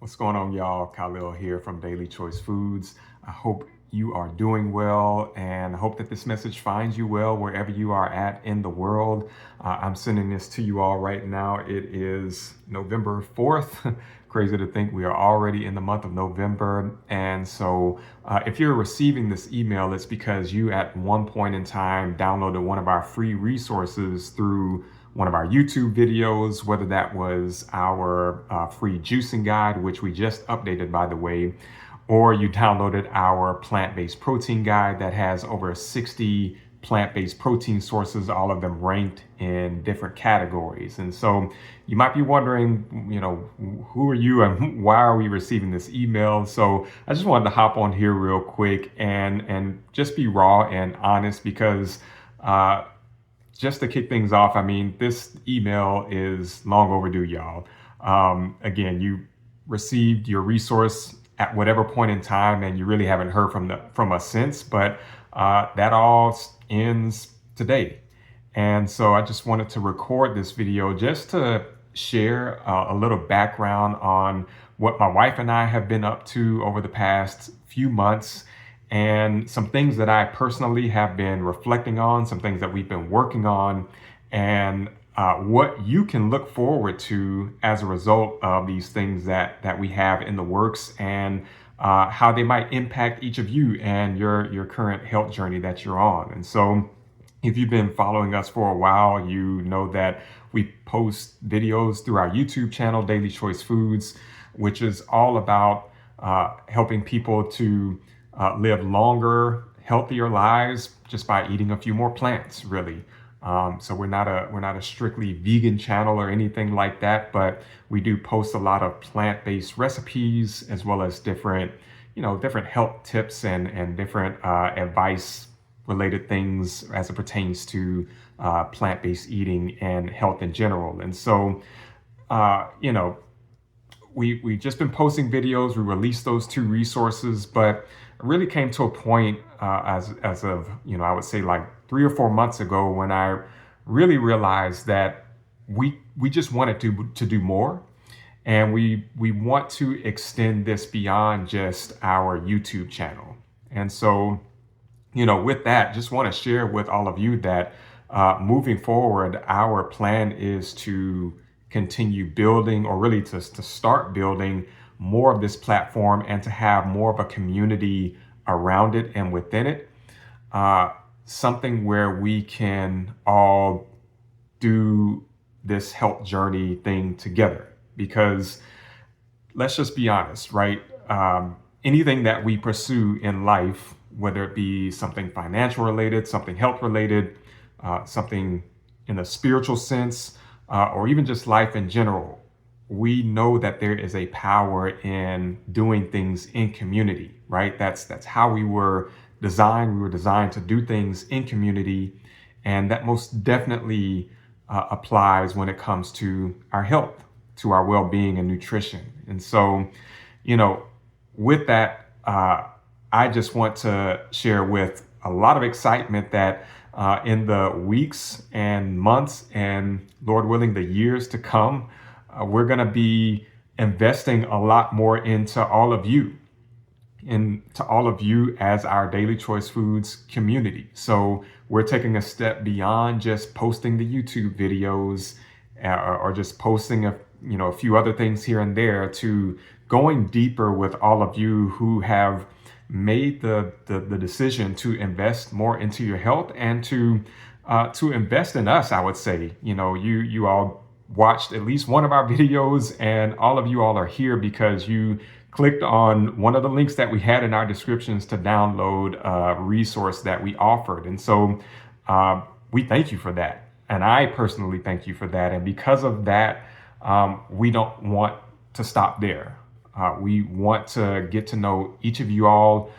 What's going on, y'all? Khalil here from Daily Choice Foods. I hope you are doing well and I hope that this message finds you well wherever you are at in the world. I'm sending this to you all right now. It is November 4th. Crazy to think we are already in the month of November. And so if you're receiving this email, it's because you at one point in time downloaded one of our free resources through one of our YouTube videos, whether that was our free juicing guide, which we just updated, by the way, or you downloaded our plant-based protein guide that has over 60 plant-based protein sources, all of them ranked in different categories. And so you might be wondering, who are you and why are we receiving this email? So I just wanted to hop on here real quick and just be raw and honest because just to kick things off, I mean, this email is long overdue, y'all. Again, you received your resource at whatever point in time, and you really haven't heard from us since. But that all ends today, and so I just wanted to record this video just to share a little background on what my wife and I have been up to over the past few months, and some things that I personally have been reflecting on, some things that we've been working on, and what you can look forward to as a result of these things that we have in the works, and how they might impact each of you and your current health journey that you're on. And so if you've been following us for a while, you know that we post videos through our YouTube channel, Daily Choice Foods, which is all about helping people to live longer, healthier lives just by eating a few more plants, really. So we're not a strictly vegan channel or anything like that, but we do post a lot of plant-based recipes as well as different health tips and different advice related things as it pertains to plant-based eating and health in general. And so, we've just been posting videos. We released those two resources, but it really came to a point as of, I would say like 3 or 4 months ago when I really realized that we just wanted to do more. And we want to extend this beyond just our YouTube channel. And so, with that, just want to share with all of you that moving forward, our plan is to continue building, or really to start building more of this platform and to have more of a community around it and within it. Something where we can all do this health journey thing together. Because let's just be honest, right? Anything that we pursue in life, whether it be something financial related, something health related, something in a spiritual sense, or even just life in general, we know that there is a power in doing things in community, right? That's how we were designed. We were designed to do things in community, and that most definitely applies when it comes to our health, to our well-being and nutrition. And so, with that, I just want to share with a lot of excitement that in the weeks and months and, Lord willing, the years to come, we're going to be investing a lot more into all of you, as our Daily Choice Foods community. So we're taking a step beyond just posting the YouTube videos or just posting a few other things here and there, to going deeper with all of you who have made the decision to invest more into your health and to invest in us. I would say, you all watched at least one of our videos, and all of you all are here because you clicked on one of the links that we had in our descriptions to download a resource that we offered. And so we thank you for that. And I personally thank you for that. And because of that, we don't want to stop there. We want to get to know each of you all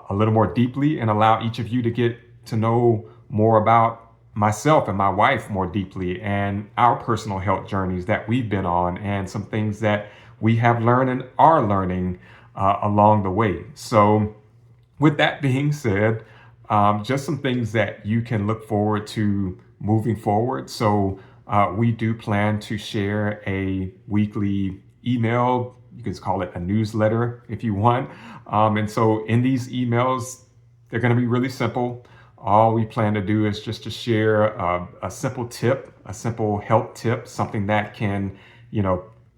a little more deeply, and allow each of you to get to know more about myself and my wife more deeply, and our personal health journeys that we've been on, and some things that we have learned and are learning along the way. So with that being said, just some things that you can look forward to moving forward. So we do plan to share a weekly email You can call it a newsletter if you want. And so in these emails, they're going to be really simple. All we plan to do is just to share a simple tip, a simple health tip, something that can,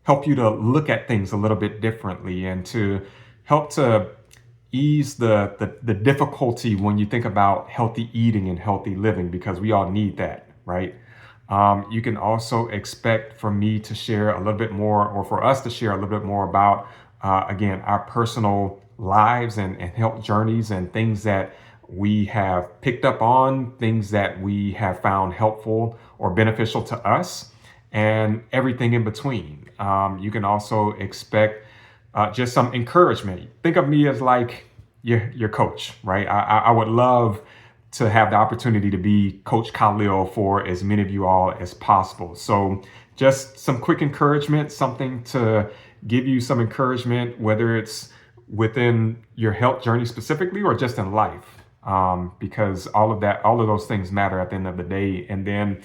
help you to look at things a little bit differently and to help to ease the difficulty when you think about healthy eating and healthy living, because we all need that, right? You can also expect for me to share a little bit more, or for us to share a little bit more about, again, our personal lives and health journeys and things that we have picked up on, things that we have found helpful or beneficial to us, and everything in between. You can also expect just some encouragement. Think of me as like your coach, right? I would love to have the opportunity to be Coach Khalil for as many of you all as possible. So just some quick encouragement, something to give you some encouragement, whether it's within your health journey specifically or just in life, because all of those things matter at the end of the day. And then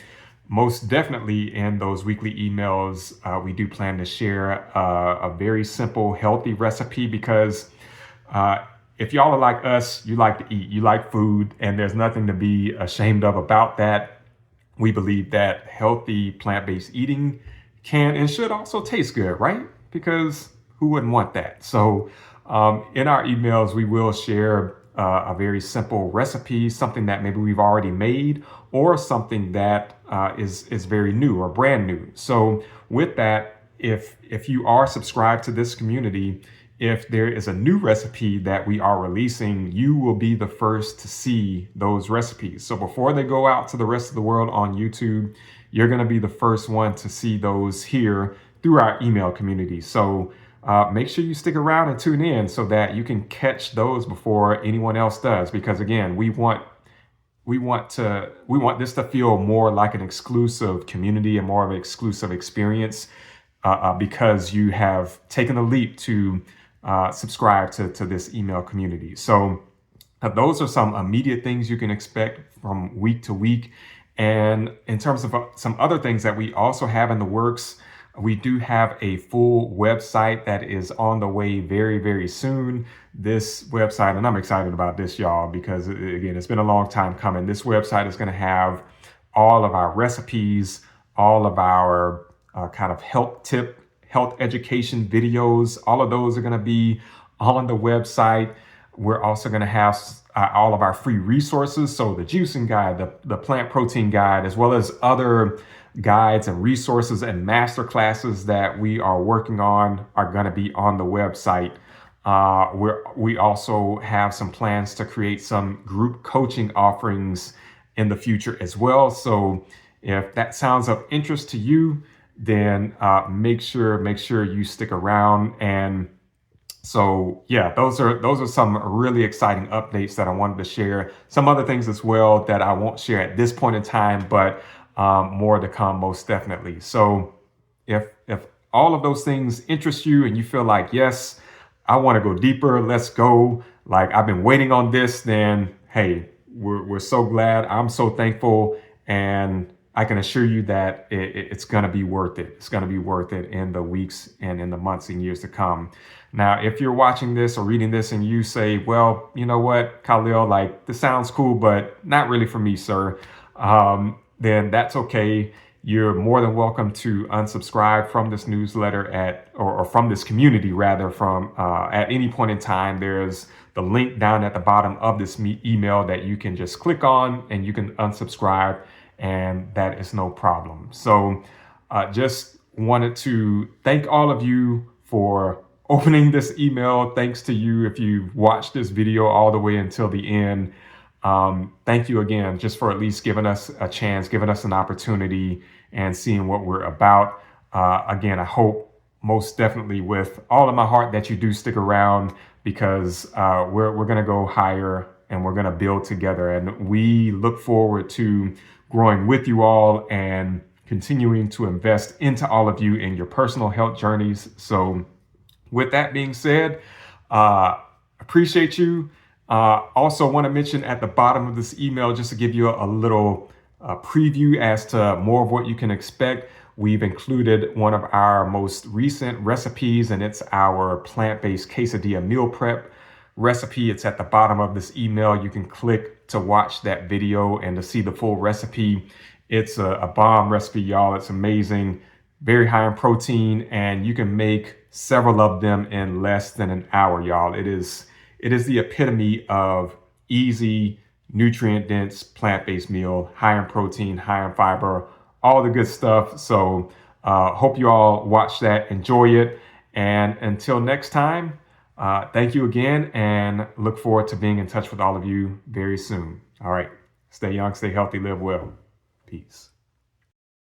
most definitely in those weekly emails, we do plan to share a very simple, healthy recipe, because if y'all are like us, you like to eat, you like food, and there's nothing to be ashamed of about that. We believe that healthy plant-based eating can and should also taste good, right? Because who wouldn't want that? So in our emails, we will share a very simple recipe, something that maybe we've already made, or something that is very new or brand new. So with that, if you are subscribed to this community, if there is a new recipe that we are releasing, you will be the first to see those recipes. So before they go out to the rest of the world on YouTube, you're going to be the first one to see those here through our email community. So make sure you stick around and tune in so that you can catch those before anyone else does. Because again, we want this to feel more like an exclusive community and more of an exclusive experience, because you have taken the leap to subscribe to this email community. So those are some immediate things you can expect from week to week. And in terms of some other things that we also have in the works, we do have a full website that is on the way very, very soon. This website, and I'm excited about this, y'all, because again, it's been a long time coming. This website is going to have all of our recipes, all of our kind of health education videos. All of those are going to be on the website. We're also going to have all of our free resources. So the juicing guide, the plant protein guide, as well as other guides and resources and masterclasses that we are working on are going to be on the website. We also have some plans to create some group coaching offerings in the future as well. So if that sounds of interest to you, then make sure you stick around. And so yeah, those are some really exciting updates that I wanted to share. Some other things as well that I won't share at this point in time, but more to come most definitely. So if all of those things interest you and you feel like, yes, I want to go deeper, let's go, like I've been waiting on this, then hey, we're so glad. I'm so thankful, and I can assure you that it's going to be worth it. It's going to be worth it in the weeks and in the months and years to come. Now, if you're watching this or reading this and you say, well, you know what, Khalil, like this sounds cool, but not really for me, sir, then that's okay. You're more than welcome to unsubscribe from this newsletter or from this community rather, from at any point in time. There's the link down at the bottom of this email that you can just click on and you can unsubscribe, and that is no problem. So just wanted to thank all of you for opening this email. Thanks to you if you've watched this video all the way until the end. Thank you again, just for at least giving us a chance, giving us an opportunity and seeing what we're about. Again, I hope most definitely with all of my heart that you do stick around, because we're going to go higher and we're going to build together. And we look forward to growing with you all and continuing to invest into all of you in your personal health journeys. So with that being said, appreciate you. Also want to mention at the bottom of this email, just to give you a little preview as to more of what you can expect. we've included one of our most recent recipes, and it's our plant-based quesadilla meal prep recipe. It's at the bottom of this email. You can click to watch that video and to see the full recipe. It's a bomb recipe, y'all. It's amazing, very high in protein, and you can make several of them in less than an hour, y'all. It is the epitome of easy, nutrient-dense, plant-based meal, high in protein, high in fiber, all the good stuff. So hope you all watch that, enjoy it. And until next time, thank you again, and look forward to being in touch with all of you very soon. All right. Stay young, stay healthy, live well. Peace.